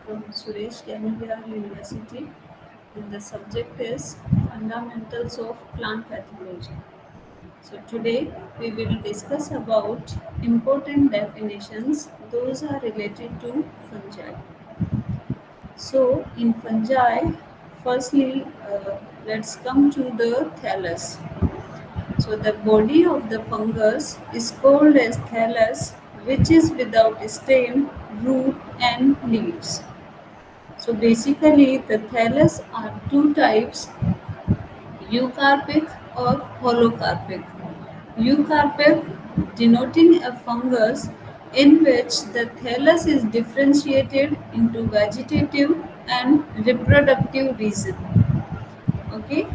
from Suresh Ganivia University, and the subject is Fundamentals of Plant Pathology. So today we will discuss about important definitions. Those are related to fungi. So in fungi, firstly, let's come to the thallus. So the body of the fungus is called as thallus, which is without stem, root, and leaves. So basically, the thallus are two types: eucarpic or holocarpic. Eucarpic denoting a fungus in which the thallus is differentiated into vegetative and reproductive region. Okay,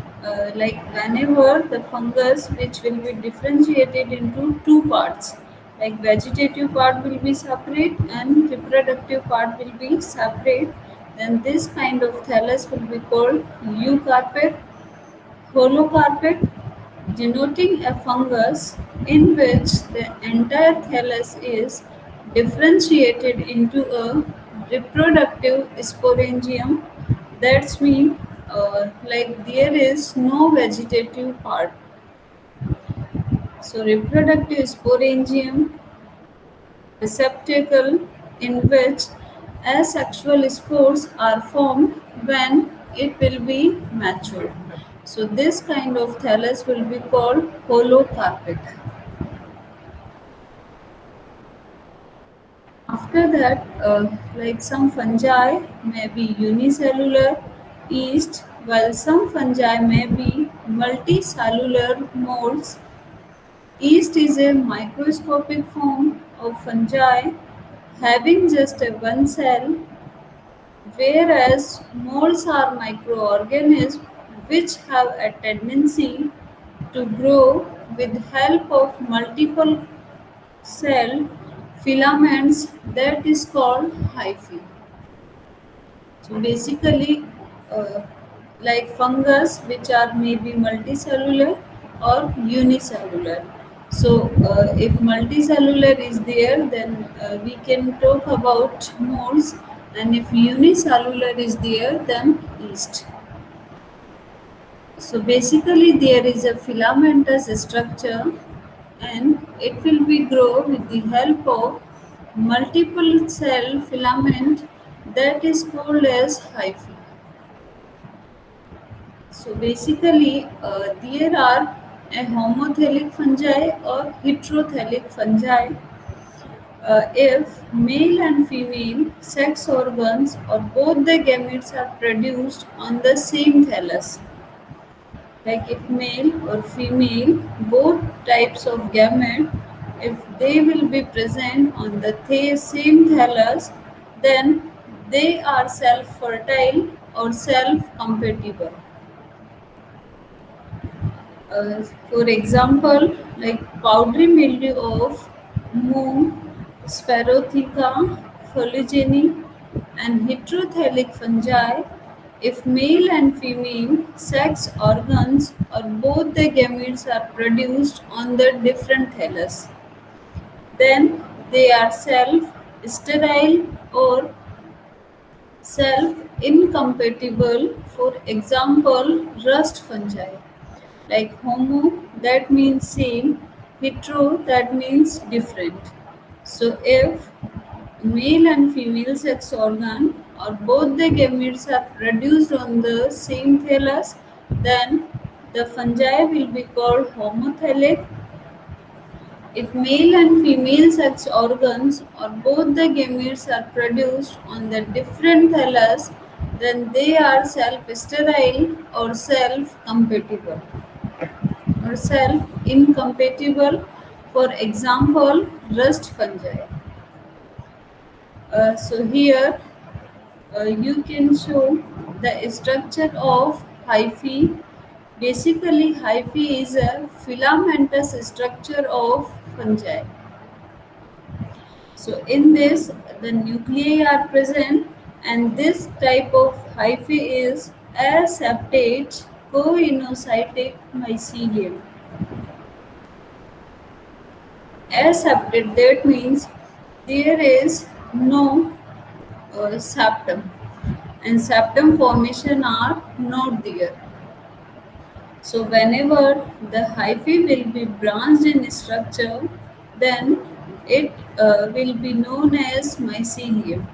like whenever the fungus which will be differentiated into two parts, like vegetative part will be separate and reproductive part will be separate, then this kind of thallus will be called eucarpate. Holocarpate denoting a fungus in which the entire thallus is differentiated into a reproductive sporangium. That's mean like there is no vegetative part. So reproductive sporangium receptacle in which asexual spores are formed when it will be matured. So this kind of thallus will be called holocarpic. After that, like some fungi may be unicellular yeast, while some fungi may be multicellular molds. Yeast is a microscopic form of fungi having just a one cell, whereas molds are microorganisms which have a tendency to grow with help of multiple cell filaments, that is called hyphae. So basically, uh, like fungus, which are maybe multicellular or unicellular. So if multicellular is there, then we can talk about molds, and if unicellular is there, then yeast. So basically, there is a filamentous structure, and it will be grow with the help of multiple cell filament, that is called as hyphae. So basically, there are a homothallic fungi or heterothallic fungi. If male and female sex organs or both the gametes are produced on the same thallus, like if male or female both types of gamete, if they will be present on the same thallus, then they are self fertile or self compatible. For example, like powdery mildew of moon, Sphaerotheca phylogeny, and heterothallic fungi, if male and female sex organs or both the gametes are produced on the different thallus, then they are self sterile or self incompatible. For example, rust fungi. Like homo, that means same, hetero, that means different. So if male and female sex organ or both the gametes are produced on the same thallus, then the fungi will be called homothallic. If male and female sex organs or both the gametes are produced on the different thallus, then they are self-sterile or self-compatible or self-incompatible. For example, rust fungi. So here you can show the structure of hyphae. Basically, hyphae is a filamentous structure of fungi. So in this, the nuclei are present, and this type of hyphae is aseptate coinocytic mycelium. Aseptate, that means there is no septum, and septum formation are not there. So whenever the hyphae will be branched in structure, then it will be known as mycelium.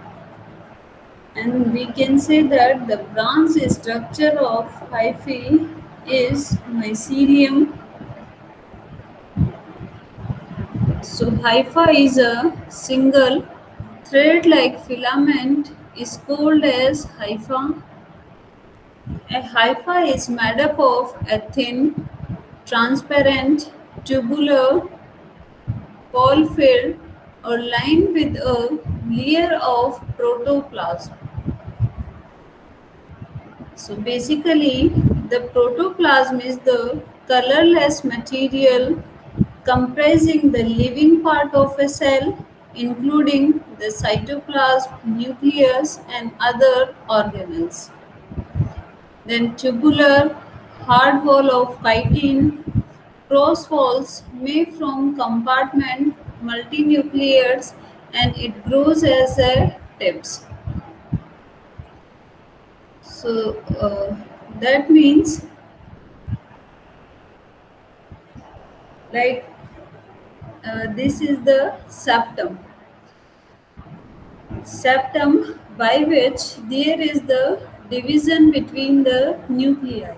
And we can say that the branched structure of hyphae is mycelium. So hypha is a single thread-like filament is called as hypha. A hypha is made up of a thin, transparent, tubular ball filled or lined with a layer of protoplasm. So basically, the protoplasm is the colorless material comprising the living part of a cell, including the cytoplasm, nucleus, and other organelles. Then tubular, hard wall of chitin, cross walls made from compartment multinucleates, and it grows as a tips. So that means like this is the septum by which there is the division between the nuclei.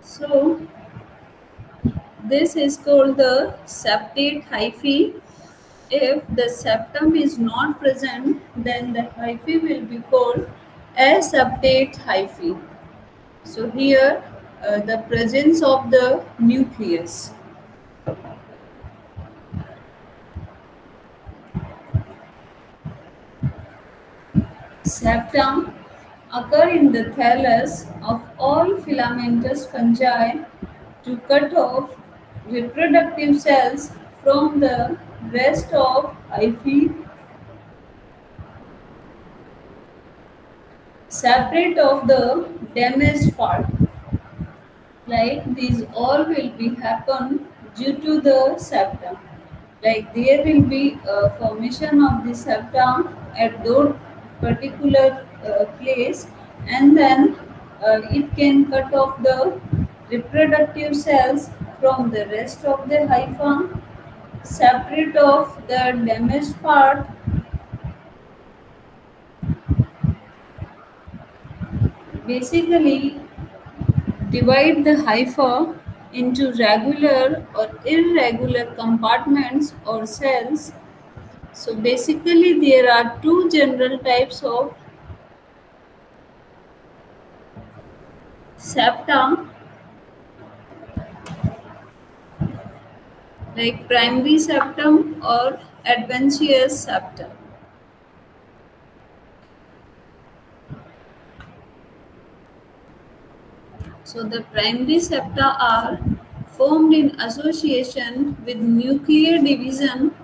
So this is called the septate hyphae. If the septum is not present, then the hyphae will be called aseptate hyphae. So here the presence of the nucleus. Septum occur in the thallus of all filamentous fungi to cut off reproductive cells from the rest of hyphae, separate of the damaged part. Like these all will be happen due to the septum. Like there will be a formation of the septum at those particular place, and then it can cut off the reproductive cells from the rest of the hypha, separate of the damaged part. Basically divide the hypha into regular or irregular compartments or cells. So basically there are two general types of septa, like primary septum or adventitious septum. So the primary septa are formed in association with nuclear division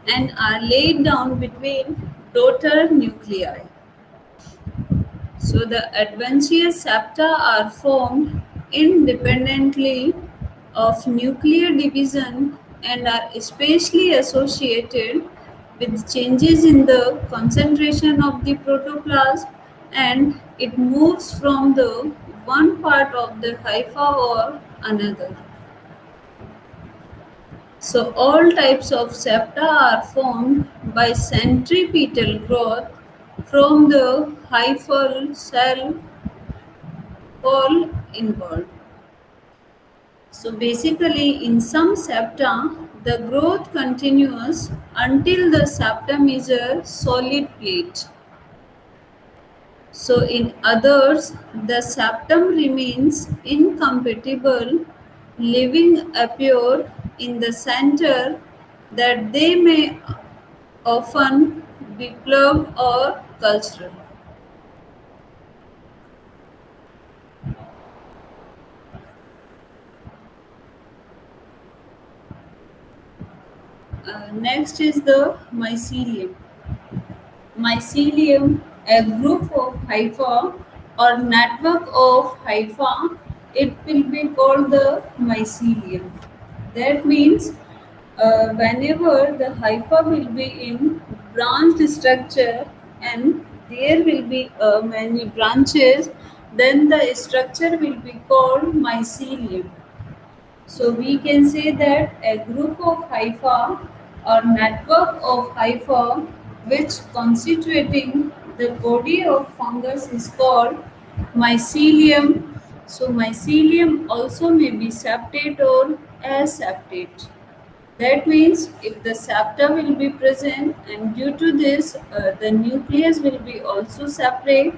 and are laid down between daughter nuclei. So the adventitious septa are formed independently of nuclear division and are especially associated with changes in the concentration of the protoplasm, and it moves from the one part of the hypha or another. So all types of septa are formed by centripetal growth from the hyphal cell wall inward. So basically in some septa, the growth continues until the septum is a solid plate. So in others, the septum remains incompatible, leaving appear in the center that they may often be plugged or cultural. Next is the mycelium. Mycelium, a group of hypha or network of hypha, it will be called the mycelium. That means whenever the hypha will be in branched structure and there will be many branches, then the structure will be called mycelium. So we can say that a group of hypha or network of hypha which constituting the body of fungus is called mycelium. So mycelium also may be septate or aseptate. That means if the septa will be present and due to this the nucleus will be also separate,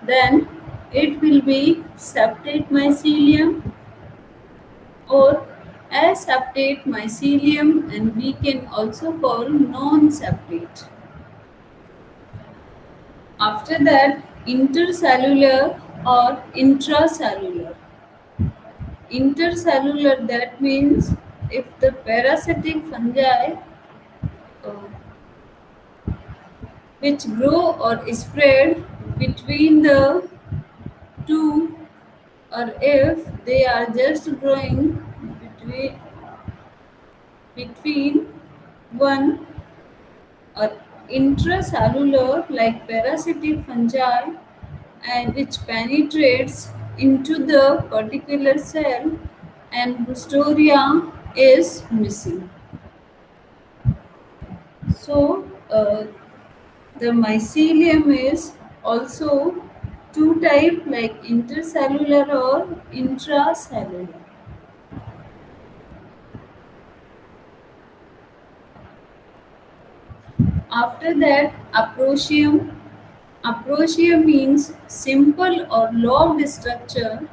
then it will be septate mycelium or aseptate mycelium, and we can also call non-septate. After that, intercellular or intracellular. Intercellular, that means if the parasitic fungi uh, which grow or spread between the two, or if they are just growing between one, or intracellular like parasitic fungi and which penetrates into the particular cell and Bustoria is missing. So the mycelium is also two type like intercellular or intracellular. After that, aprotium. Aprotia means simple or lobed structure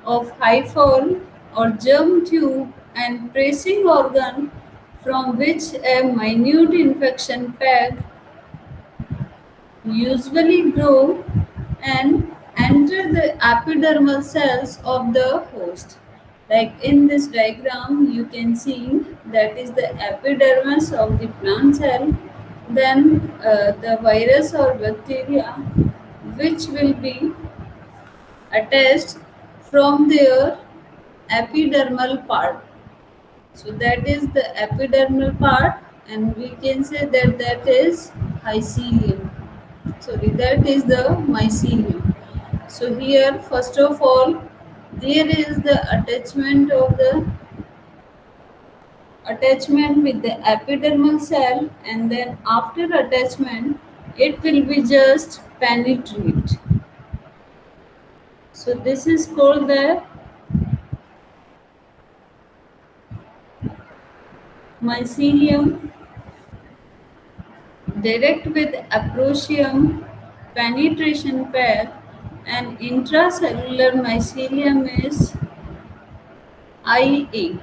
of hyphal or germ tube and pressing organ from which a minute infection pack usually grow and enter the epidermal cells of the host. Like in this diagram, you can see that is the epidermis of the plant cell, then the virus or bacteria which will be attached from their epidermal part. So that is the epidermal part, and we can say that that is mycelium. Sorry, that is the mycelium. So here, first of all, there is the attachment with the epidermal cell, and then after attachment, it will be just penetrate. So this is called the mycelium. Direct with aprotium penetration pair, and intracellular mycelium is IA,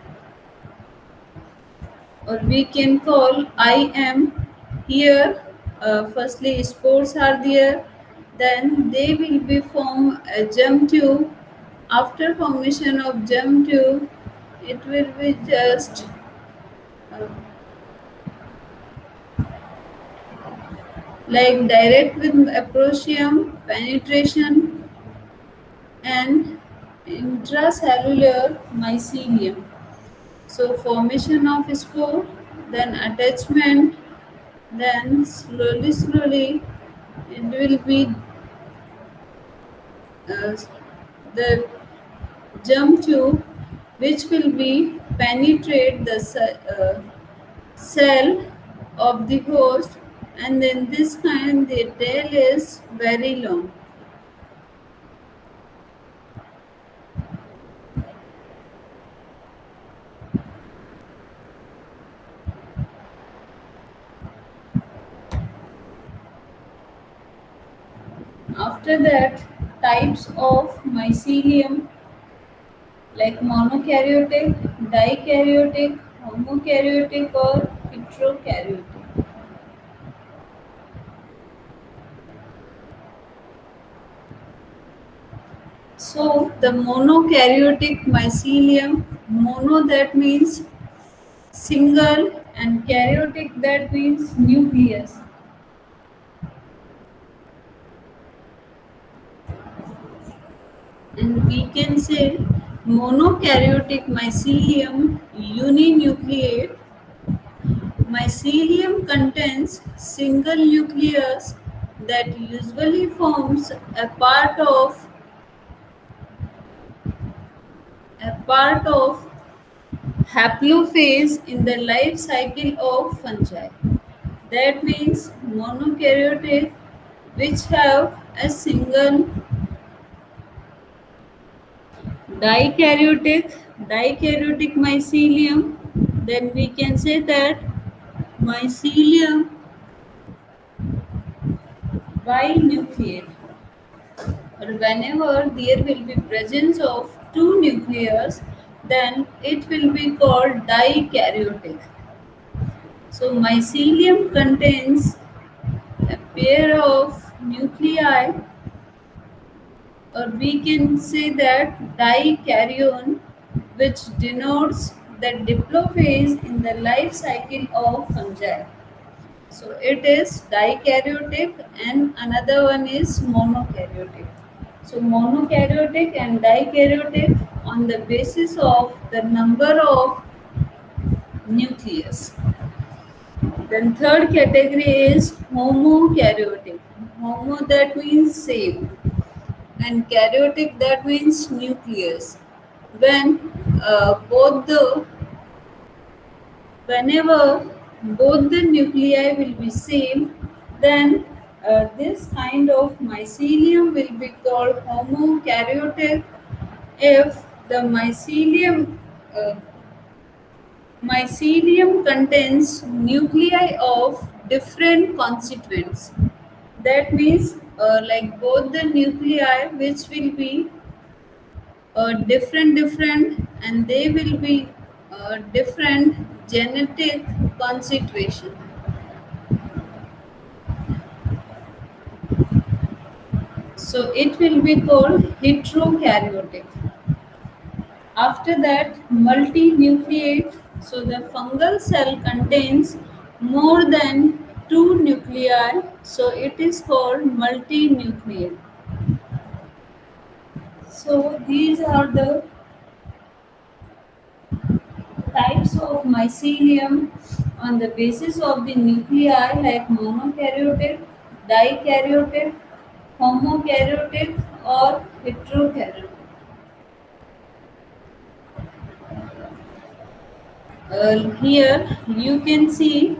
or we can call IM. Here, firstly spores are there, then they will be form a germ tube. After formation of germ tube, it will be just uh, like direct with aprotium penetration and intracellular mycelium. So formation of spore, then attachment, then slowly it will be uh, the germ tube which will be penetrate the cell of the host, and then this kind the tail is very long. After that, types of mycelium like monokaryotic, dikaryotic, homokaryotic, or heterokaryotic. So the monokaryotic mycelium, mono that means single, and karyotic that means nucleus. And we can say monokaryotic mycelium uninucleate, mycelium contains single nucleus that usually forms a part of haplophase in the life cycle of fungi. That means monokaryotic, which have a single dikaryotic dikaryotic mycelium. Then we can say that mycelium binucleate, or whenever there will be presence of two nucleus, then it will be called dikaryotic. So mycelium contains a pair of nuclei, or we can say that dikaryon, which denotes the diplophase in the life cycle of fungi. So it is dikaryotic and another one is monokaryotic. So monokaryotic and dikaryotic on the basis of the number of nucleus. Then third category is homokaryotic. Homo, that means same, and karyotic, that means nucleus. When both the whenever both the nuclei will be same, then this kind of mycelium will be called homokaryotic. If the uh, mycelium contains nuclei of different constituents, that means like both the nuclei which will be different, and they will be different genetic concentration. So it will be called heterokaryotic. After that, multinucleate. So the fungal cell contains more than two nuclei. So it is called multinucleate. So these are the types of mycelium on the basis of the nuclei, like monokaryotic, dikaryotic, homokaryotic, or heterokaryotic. Here you can see,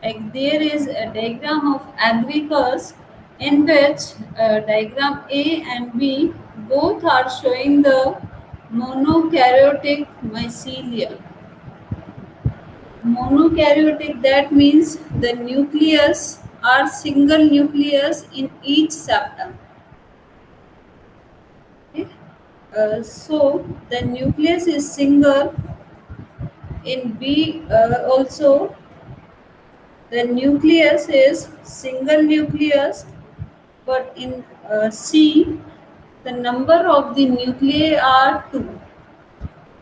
like, there is a diagram of agaricus, in which diagram A and B both are showing the monokaryotic mycelium. Monokaryotic, that means the nucleus are single nucleus in each septum. Okay? So the nucleus is single. In B also the nucleus is single nucleus, but in C the number of the nuclei are two.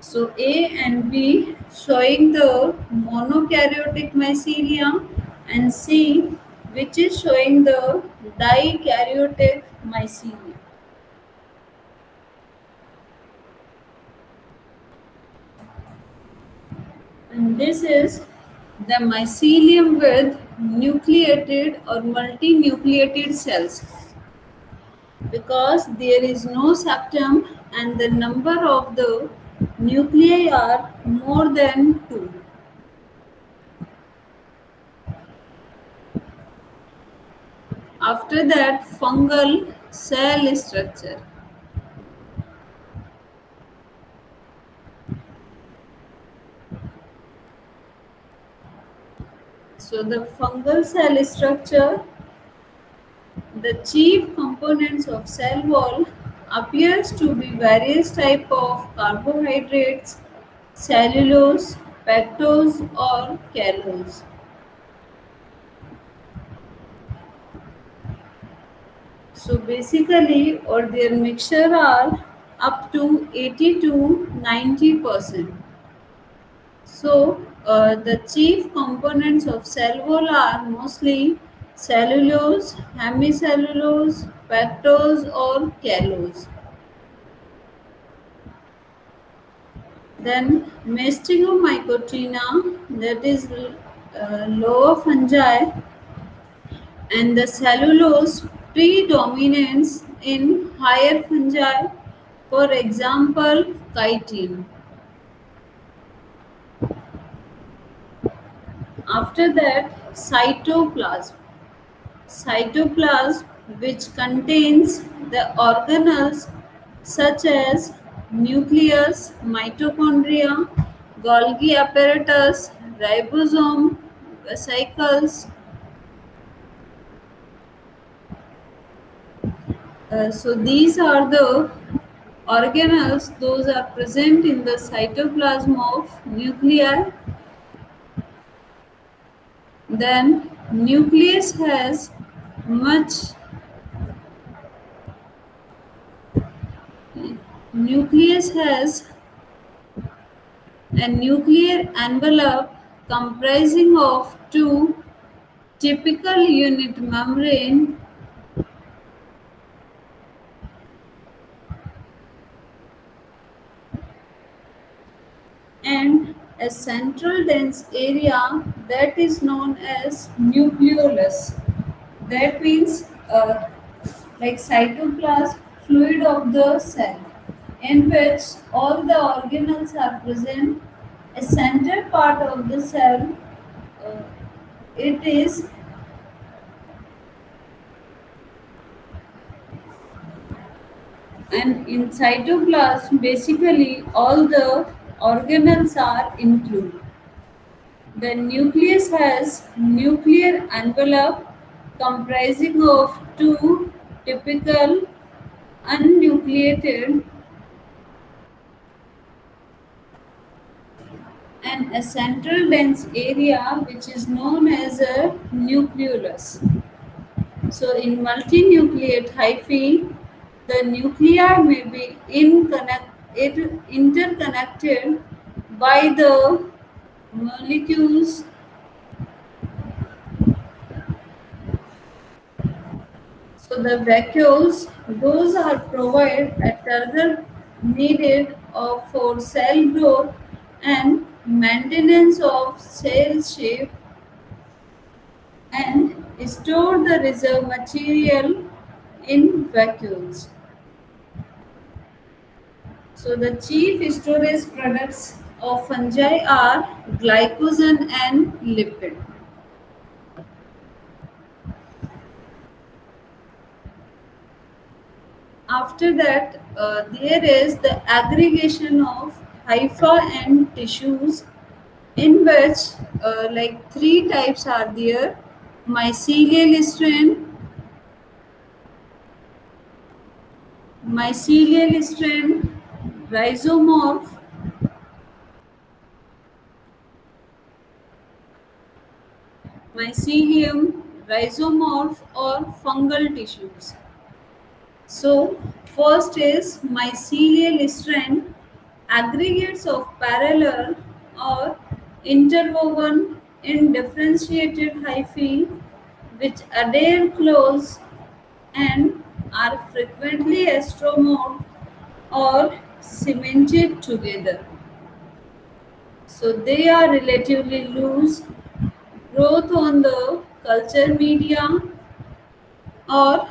So A and B showing the monokaryotic mycelium, and C which is showing the dikaryotic mycelium. And this is the mycelium with nucleated or multinucleated cells, because there is no septum and the number of the nuclei are more than two. After that, fungal cell structure. So the fungal cell structure, the chief components of cell wall appears to be various type of carbohydrates, cellulose, pectose, or callose. So basically, or their mixture are up to 80 to 90%. So the chief components of cell wall are mostly cellulose, hemicellulose, pectose, or callose. Then Mestigomycotina, that is lower fungi, and the cellulose predominates in higher fungi, for example, chitin. After that, cytoplasm. Cytoplasm, which contains the organelles such as nucleus, mitochondria, Golgi apparatus, ribosome, vesicles. So these are the organelles, those are present in the cytoplasm of nuclei. Then much nucleus has a nuclear envelope comprising of two typical unit membrane and a central dense area that is known as nucleolus. That means like cytoplasm fluid of the cell in which all the organelles are present. A center part of the cell, uh, it is, and in cytoplasm basically all the organelles are included. The nucleus has nuclear envelope comprising of two typical unnucleated and a central dense area which is known as a nucleolus. So in multinucleate hyphae, the nuclei may be interconnected by the molecules. So the vacuoles, those are provide a turgor needed for cell growth and maintenance of cell shape and store the reserve material in vacuoles. So the chief storage products of fungi are glycogen and lipid. After that, there is the aggregation of hypha and tissues, in which like three types are there: mycelial strain, rhizomorph, mycelium, rhizomorph, or fungal tissues. So, first is mycelial strand, aggregates of parallel or interwoven indifferentiated hyphae which adhere close and are frequently estromorphed or cemented together. So they are relatively loose, growth on the culture media, or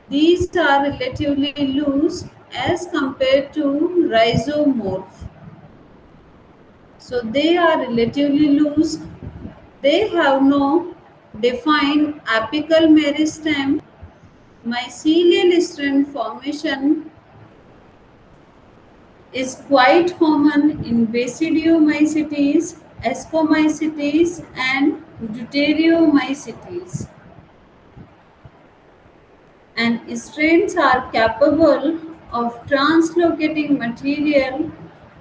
these are relatively loose as compared to rhizomorph. So they are relatively loose. They have no defined apical meristem. Mycelial strand formation is quite common in Basidiomycetes, Ascomycetes, and Deuteriomycetes. And strands are capable of translocating material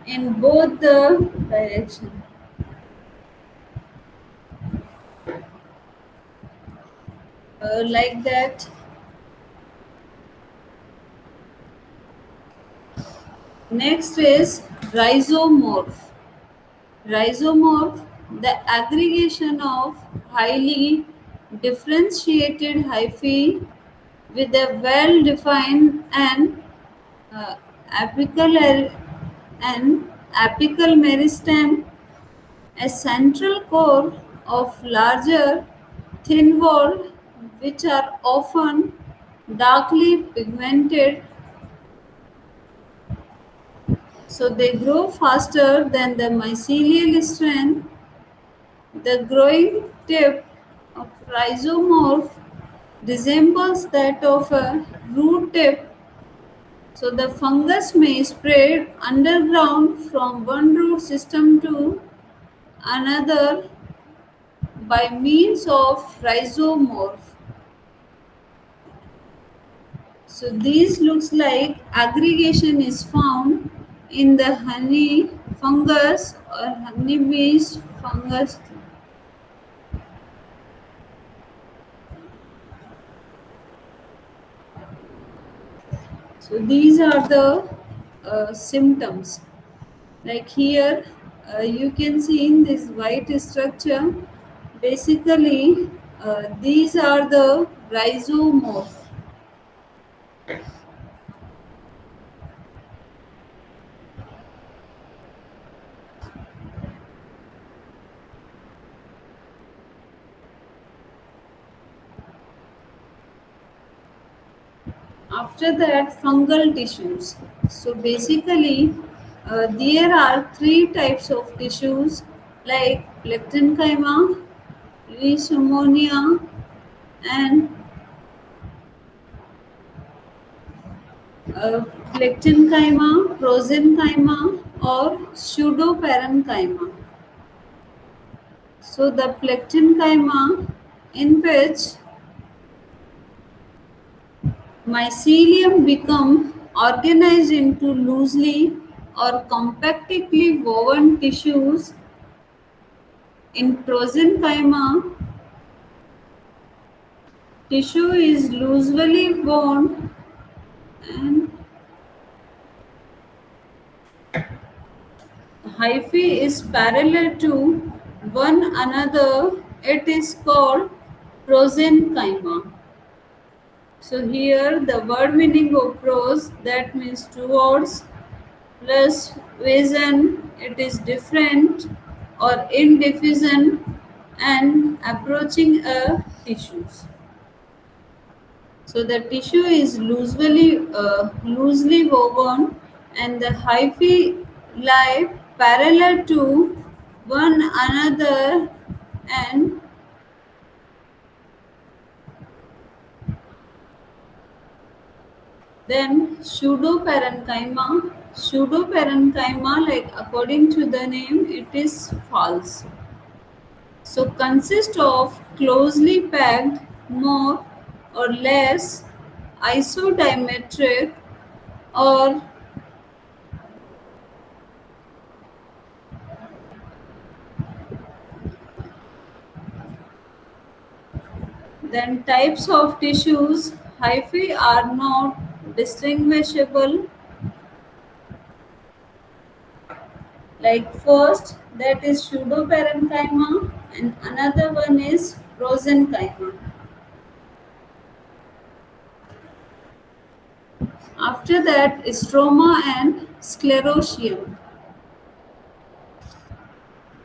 in both the directions. Like that. Next is rhizomorph. Rhizomorph, the aggregation of highly differentiated hyphae with a well-defined and uh, apical and apical meristem, a central core of larger, thin walled, which are often darkly pigmented, so they grow faster than the mycelial strand. The growing tip of rhizomorph resembles that of a root tip, so the fungus may spread underground from one root system to another by means of rhizomorph. So these looks like aggregation is found in the honey fungus or honeybees fungus. So these are the symptoms. Like here, you can see in this white structure. Basically, these are the rhizomorph. After that, fungal tissues. So basically, there are three types of tissues like lectinchyma, leishmania, and uh, lectinchyma, prosenchyma, or pseudoparenchyma. So the lectinchyma, in which mycelium become organized into loosely or compactly woven tissues. In prosenchyma, tissue is loosely woven and hyphae is parallel to one another. It is called prosenchyma. So here the word meaning of prose, that means towards, plus vision, it is different or in diffusion and approaching a tissues. So the tissue is loosely woven and the hyphae lie parallel to one another, and then pseudoparenchyma, like according to the name, it is false. So consist of closely packed, more or less isodimetric or then types of tissues. Hyphae are not distinguishable. Like first, that is pseudoparenchyma, and another one is prosenchyma. After that, stroma and sclerotium.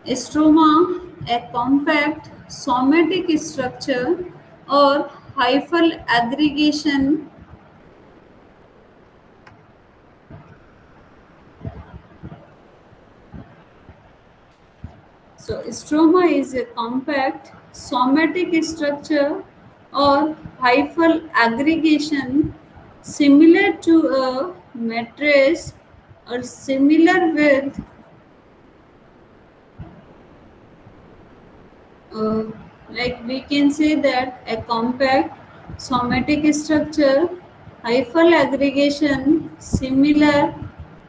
Stroma, a compact somatic structure or hyphal aggregation. So stroma is a compact somatic structure or hyphal aggregation similar to a mattress or similar with uh, like we can say that a compact somatic structure hyphal aggregation similar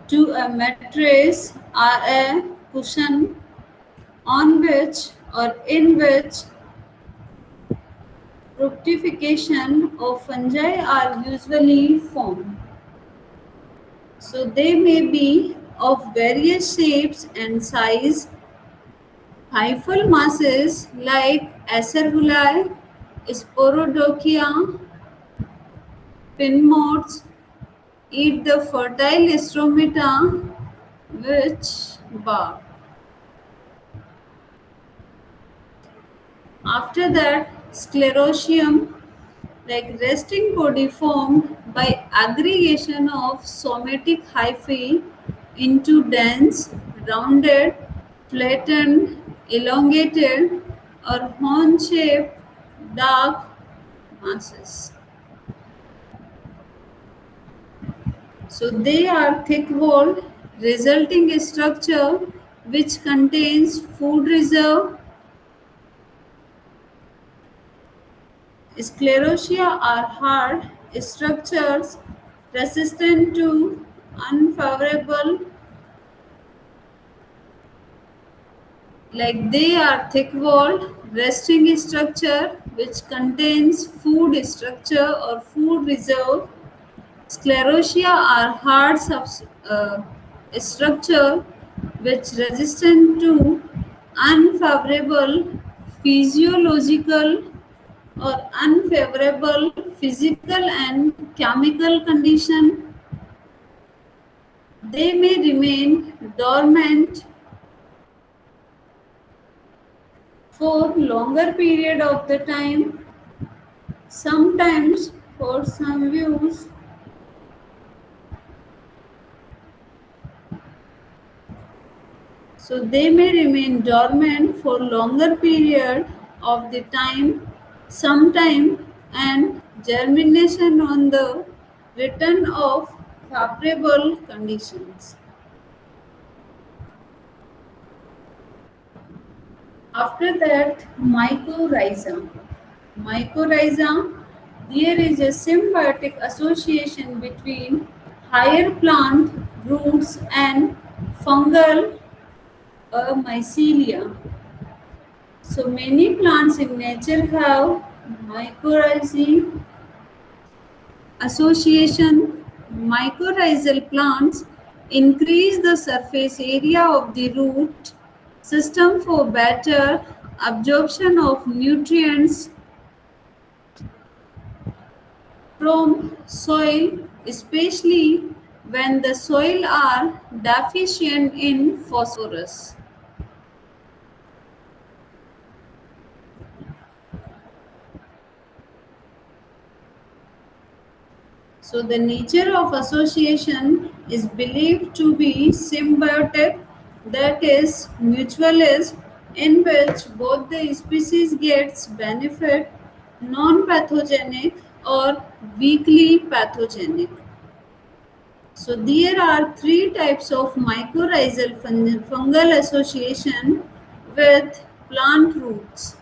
to a mattress or a cushion on which or in which fructification of fungi are usually formed. So they may be of various shapes and size. Hyphal masses like acerulae, sporodokia, pin moths eat the fertile stromata which bark. After that, sclerotium, like resting body formed by aggregation of somatic hyphae into dense, rounded, flattened, elongated, or horn-shaped dark masses. So they are thick-walled, resulting structure which contains food reserve. Sclerotia are hard structures resistant to unfavorable, like they are thick-walled, resting structure which contains food structure or food reserve. Sclerotia are hard structure which resistant to unfavorable physiological or unfavorable physical and chemical condition. They may remain dormant for longer period of the time, sometimes for some views. So they may remain dormant for longer period of the time, sometime, and germination on the return of favorable conditions. After that, mycorrhiza. Mycorrhiza, there is a symbiotic association between higher plant roots and fungal mycelia. So many plants in nature have mycorrhizae association. Mycorrhizal plants increase the surface area of the root system for better absorption of nutrients from soil, especially when the soil are deficient in phosphorus. So the nature of association is believed to be symbiotic, that is mutualism, in which both the species gets benefit, non-pathogenic or weakly pathogenic. So there are three types of mycorrhizal fungal association with plant roots.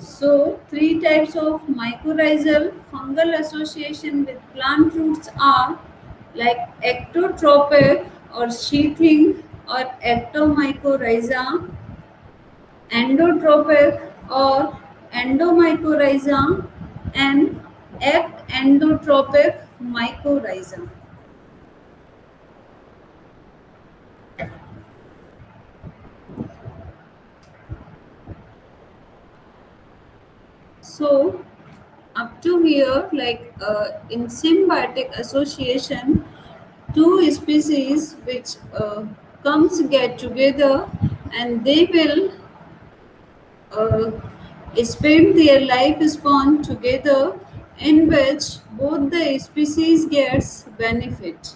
So, three types of mycorrhizal fungal association with plant roots are like ectotropic or sheathing or ectomycorrhiza, endotropic or endomycorrhiza, and ectendotropic mycorrhiza. So, up to here, like in symbiotic association, two species which comes get together and they will uh, spend their lifespan together, in which both the species gets benefit.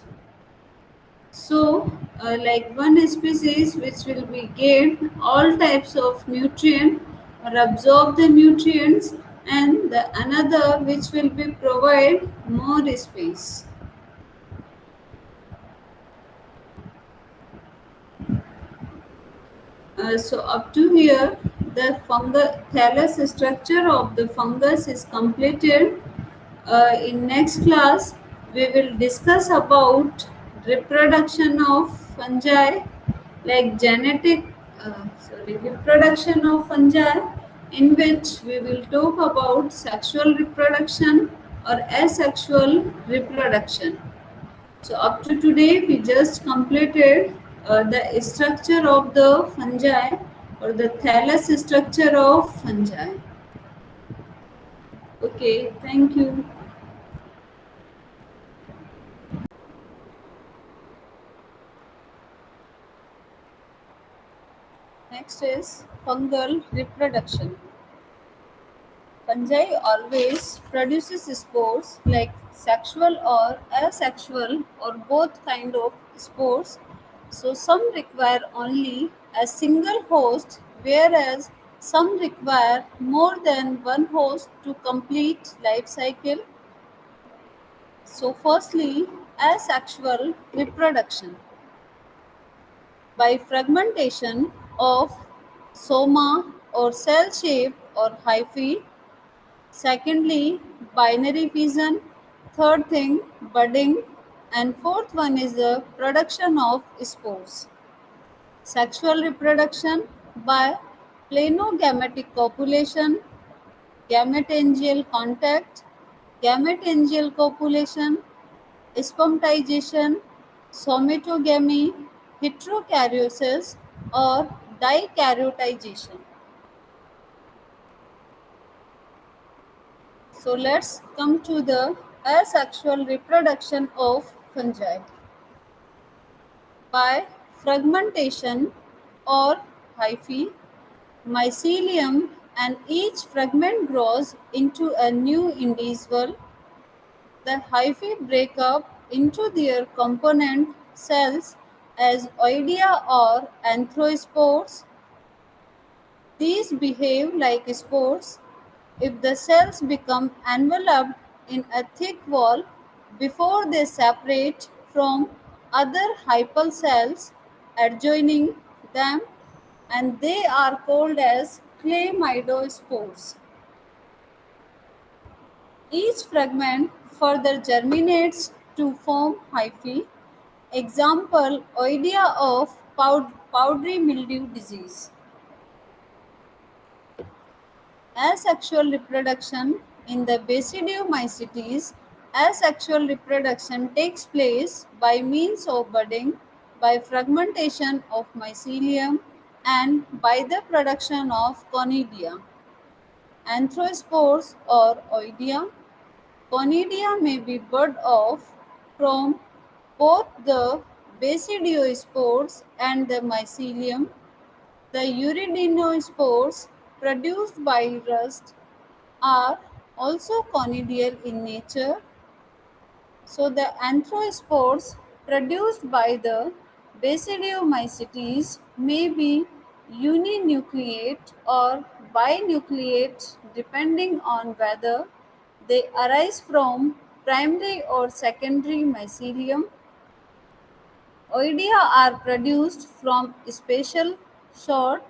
So, like one species which will be gain all types of nutrient or absorb the nutrients, and the another which will be provide more space. So up to here, the thallus structure of the fungus is completed. In next class, we will discuss about reproduction of fungi, like reproduction of fungi, in which we will talk about sexual reproduction or asexual reproduction. So up to today, we just completed the structure of the fungi or the thallus structure of fungi. Okay, thank you. Next is fungal reproduction. Fungi always produces spores like sexual or asexual or both kind of spores. So some require only a single host whereas some require more than one host to complete life cycle. So firstly, asexual reproduction by fragmentation of soma or cell shape or hyphae. Secondly, binary fission. Third thing, budding. And fourth one is the production of spores. Sexual reproduction by planogametic copulation, gametangial contact, gametangial copulation, spermatization, somatogamy, heterokaryosis, or dikaryoticization. So let's come to the asexual reproduction of fungi by fragmentation or hyphae, mycelium, and each fragment grows into a new individual. The hyphae break up into their component cells as oidea or anthrospores. These behave like spores if the cells become enveloped in a thick wall before they separate from other hyphal cells adjoining them, and they are called as chlamydospores. Each fragment further germinates to form hyphae. Example, oidea of powdery mildew disease. Asexual reproduction in the Basidiomycetes. Asexual reproduction takes place by means of budding, by fragmentation of mycelium, and by the production of conidia. Anthrospores or oidea. Conidia may be bud off from both the basidiospores and the mycelium. The uridinospores produced by rust are also conidial in nature. So the anthrospores produced by the Basidiomycetes may be uninucleate or binucleate depending on whether they arise from primary or secondary mycelium. Oidea are produced from special short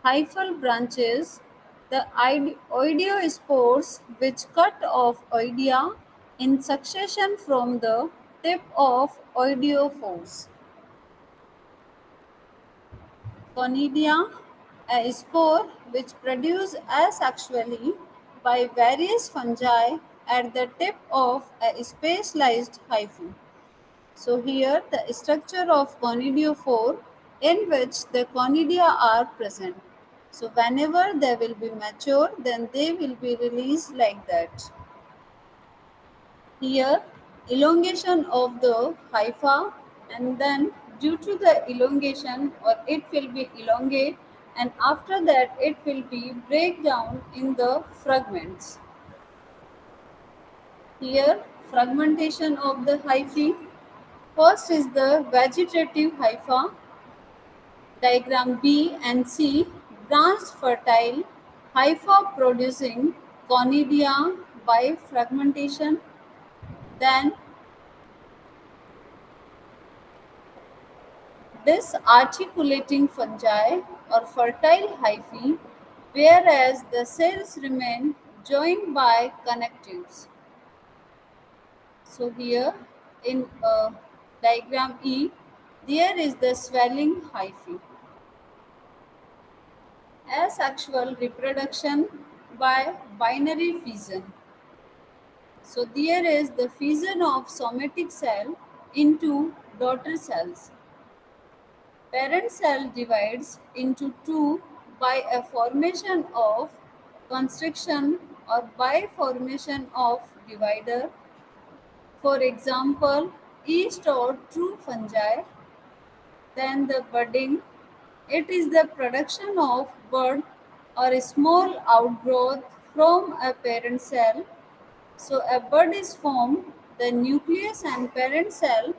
hyphal branches, the oidiospores, which cut off oidea in succession from the tip of oidiophores. Conidia, a spore which produce asexually by various fungi at the tip of a specialized hyphae. So here the structure of conidiophore in which the conidia are present. So whenever they will be mature, then they will be released like that. Here elongation of the hypha, and then due to the elongation or it will be elongate, and after that it will be break down in the fragments. Here fragmentation of the hyphae. First is the vegetative hypha. Diagram B and C, branched fertile hypha producing conidia by fragmentation. Then disarticulating fungi or fertile hyphae, whereas the cells remain joined by connectives. So here in diagram E, there is the swelling hyphae. Asexual reproduction by binary fission. So there is the fission of somatic cell into daughter cells. Parent cell divides into two by a formation of constriction or by formation of divider, for example, yeast or true fungi. Then the budding, it is the production of bud or a small outgrowth from a parent cell. So a bud is formed, the nucleus and parent cell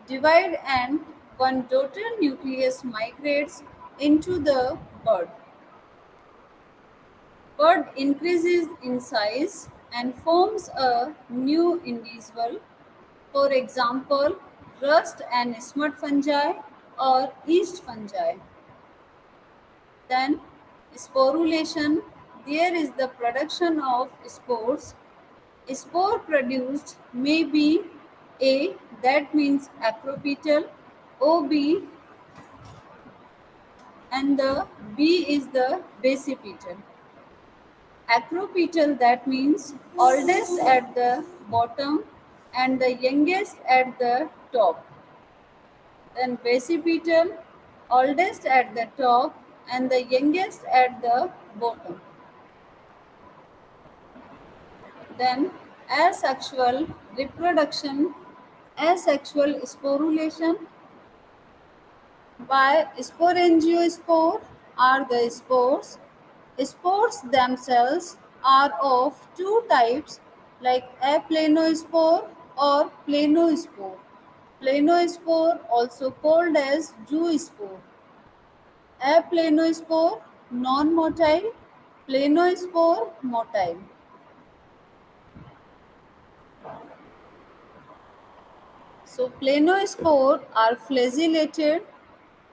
divide and one daughter nucleus migrates into the bud. Bud increases in size and forms a new individual. For example, rust and smut fungi or yeast fungi. Then sporulation, there is the production of spores. Spore produced may be A, that means acropetal, OB, and the B is the basipetal. Acropetal, that means oldest at the bottom and the youngest at the top. Then basipetal, oldest at the top and the youngest at the bottom. Then asexual reproduction, asexual sporulation by sporangiosperm are the spores. Spores themselves are of two types like aplanospore or planospore. Planospore also called as zoospore. Aplanospore non-motile, planospore motile. So planospore are flagellated,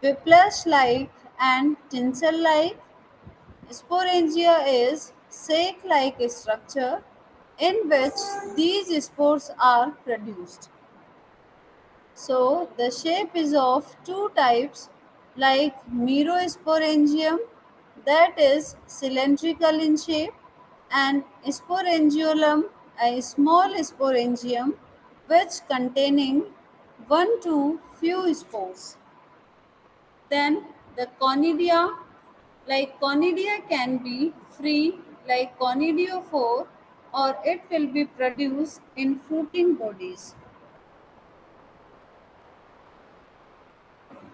whiplash-like and tinsel-like. Sporangia is sac-like structure in which these spores are produced. So the shape is of two types like merosporangium, that is cylindrical in shape, and sporangiolum, a small sporangium which containing one to few spores. Then the conidia, like conidia can be free like conidiophore or it will be produced in fruiting bodies.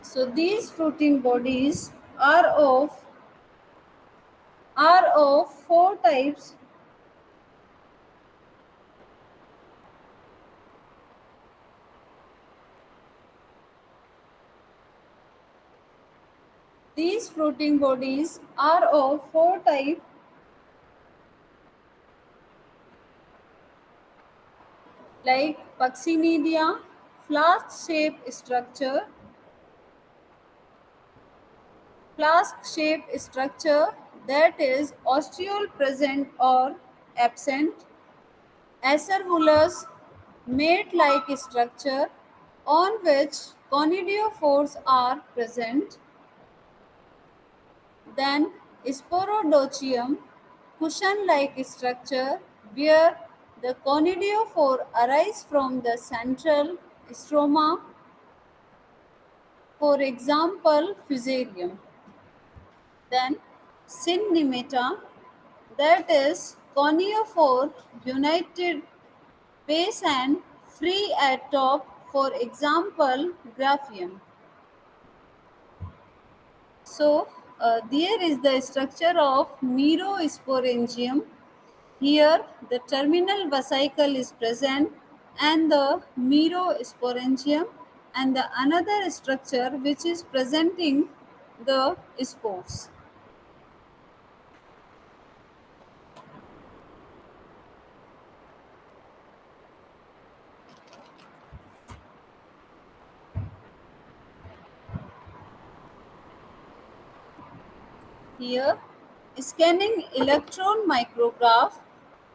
So these fruiting bodies are of four types. These fruiting bodies are of four types like Puxinidia, flask-shaped structure that is ostiole present or absent. Acervulus, mate-like structure on which conidiophores are present. Then Sporodochium, cushion-like structure where the conidiophore arise from the central stroma, for example Fusarium. Then Cinnamata, that is coniophore united base and free at top, for example Graphium. So there is the structure of Merosporangium. Here the terminal vesicle is present and the merosporangium and the another structure which is presenting the spores. Here scanning electron micrograph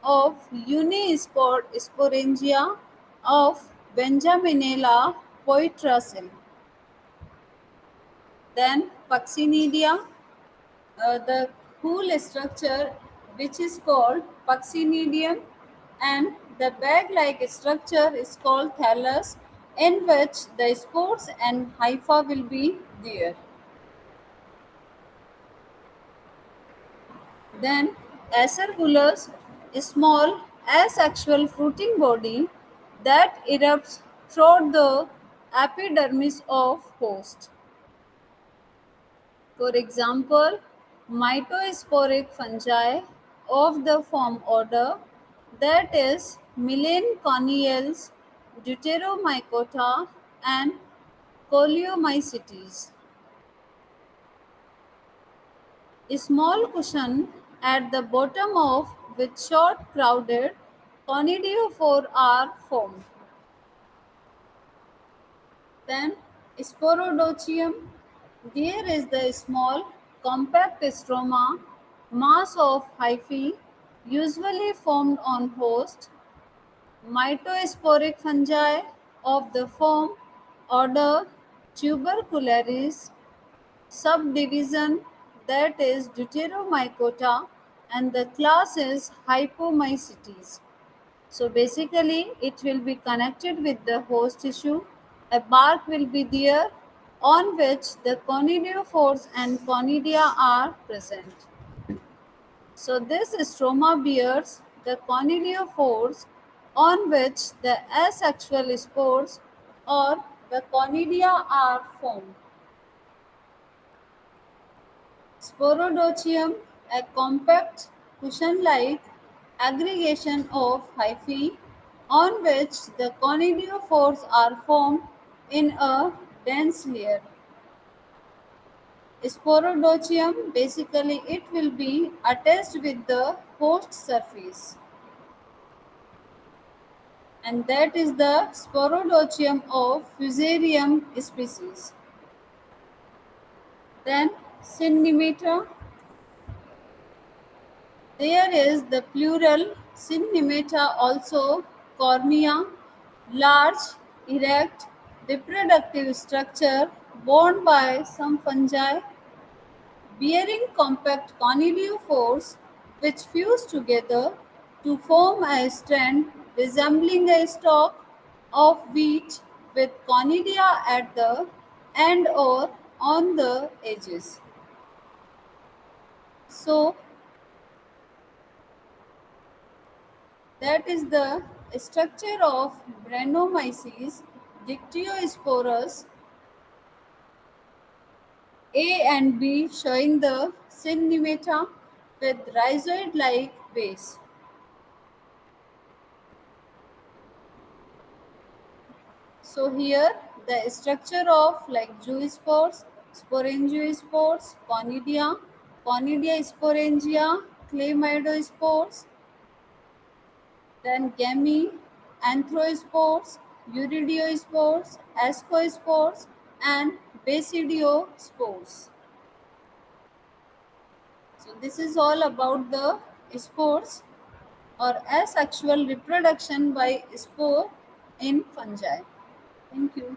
of unisport sporangia of Benjaminella poitracil. Then Puxinidia, the cool structure which is called Puxinidium, and the bag-like structure is called thallus in which the spores and hypha will be there. Then Acervulus, a small asexual fruiting body that erupts throughout the epidermis of host. For example, mitosporic fungi of the form order, that is Melanchoniales, Deuteromycota, and Coleomycetes. A small cushion at the bottom of which short crowded conidiophore are formed. Then Sporodochium. There is the small compact stroma mass of hyphae usually formed on host mitosporic fungi of the form order Tubercularis, subdivision that is Deuteromycota, and the class is Hypomycetes. So basically, it will be connected with the host tissue. A bark will be there on which the conidiophores and conidia are present. So this stroma bears the conidiophores on which the asexual spores or the conidia are formed. Sporodochium, a compact cushion-like aggregation of hyphae on which the conidiophores are formed in a dense layer. Sporodochium, basically it will be attached with the host surface, and that is the Sporodochium of Fusarium species. Then Cinnamata. There is the plural cinnamata, also cornea, large, erect, reproductive structure borne by some fungi bearing compact conidiophores which fuse together to form a strand resembling a stalk of wheat with conidia at the end or on the edges. So that is the structure of Brettanomyces dictyosporus A and B, showing the cinnamata with rhizoid-like base. So here the structure of like zoospores, sporangiospores, conidia, conidia sporangia, chlamydospores, then gamete, anthrospores, euridiospores, ascospores, and basidiospores. So this is all about the spores or asexual reproduction by spore in fungi. Thank you.